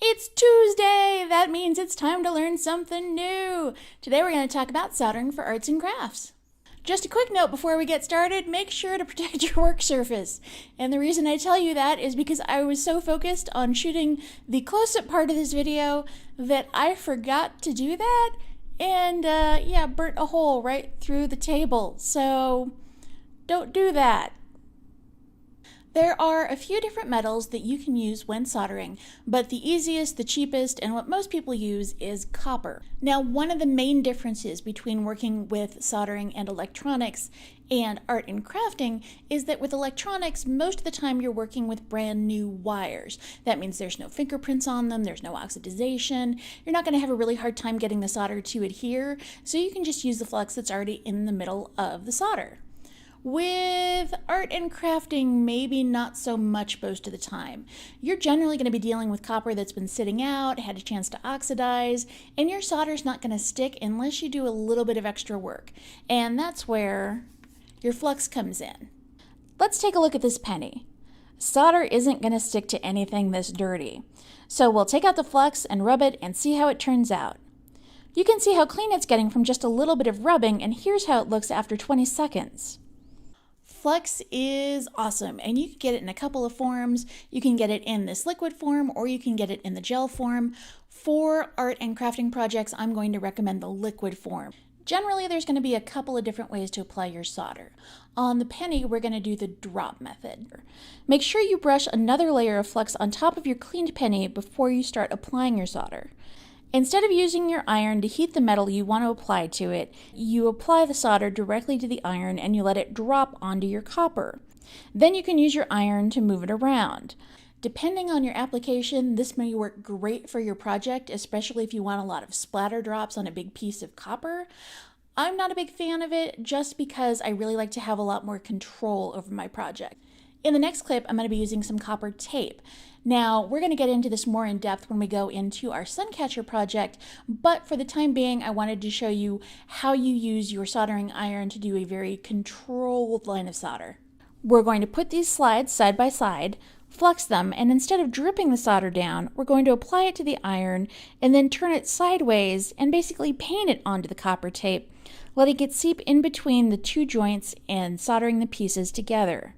It's Tuesday! That means it's time to learn something new! Today we're going to talk about soldering for arts and crafts. Just a quick note before we get started, make sure to protect your work surface. And the reason I tell you that is because I was so focused on shooting the close-up part of this video that I forgot to do that and burnt a hole right through the table. So don't do that. There are a few different metals that you can use when soldering, but the easiest, the cheapest, and what most people use is copper. Now, one of the main differences between working with soldering and electronics and art and crafting is that with electronics, most of the time you're working with brand new wires. That means there's no fingerprints on them, there's no oxidization, you're not going to have a really hard time getting the solder to adhere, so you can just use the flux that's already in the middle of the solder. With art and crafting, maybe not so much most of the time. You're generally going to be dealing with copper that's been sitting out, had a chance to oxidize, and your solder's not going to stick unless you do a little bit of extra work. And that's where your flux comes in. Let's take a look at this penny. Solder isn't going to stick to anything this dirty. So we'll take out the flux and rub it and see how it turns out. You can see how clean it's getting from just a little bit of rubbing, and here's how it looks after 20 seconds. Flux is awesome, and you can get it in a couple of forms. You can get it in this liquid form, or you can get it in the gel form. For art and crafting projects, I'm going to recommend the liquid form. Generally, there's going to be a couple of different ways to apply your solder. On the penny, we're going to do the drop method. Make sure you brush another layer of flux on top of your cleaned penny before you start applying your solder. Instead of using your iron to heat the metal you want to apply to it, you apply the solder directly to the iron and you let it drop onto your copper. Then you can use your iron to move it around. Depending on your application, this may work great for your project, especially if you want a lot of splatter drops on a big piece of copper. I'm not a big fan of it just because I really like to have a lot more control over my project. In the next clip, I'm going to be using some copper tape. Now, we're going to get into this more in depth when we go into our Suncatcher project, but for the time being, I wanted to show you how you use your soldering iron to do a very controlled line of solder. We're going to put these slides side by side, flux them, and instead of dripping the solder down, we're going to apply it to the iron and then turn it sideways and basically paint it onto the copper tape, letting it seep in between the two joints and soldering the pieces together.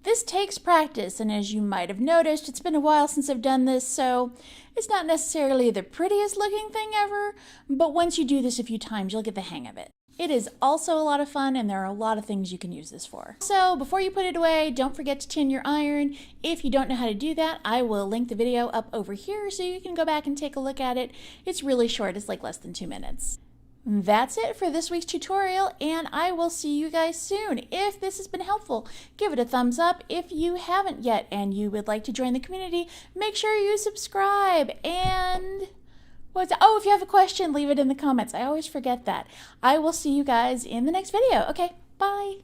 This takes practice, and as you might have noticed, it's been a while since I've done this, so it's not necessarily the prettiest looking thing ever, but once you do this a few times, you'll get the hang of it. It is also a lot of fun, and there are a lot of things you can use this for. So before you put it away, don't forget to tin your iron. If you don't know how to do that, I will link the video up over here so you can go back and take a look at it. It's really short, it's like less than 2 minutes. That's it for this week's tutorial, and I will see you guys soon. If this has been helpful, give it a thumbs up. If you haven't yet and you would like to join the community, make sure you subscribe. And if you have a question, leave it in the comments. I always forget that. I will see you guys in the next video. Okay, bye.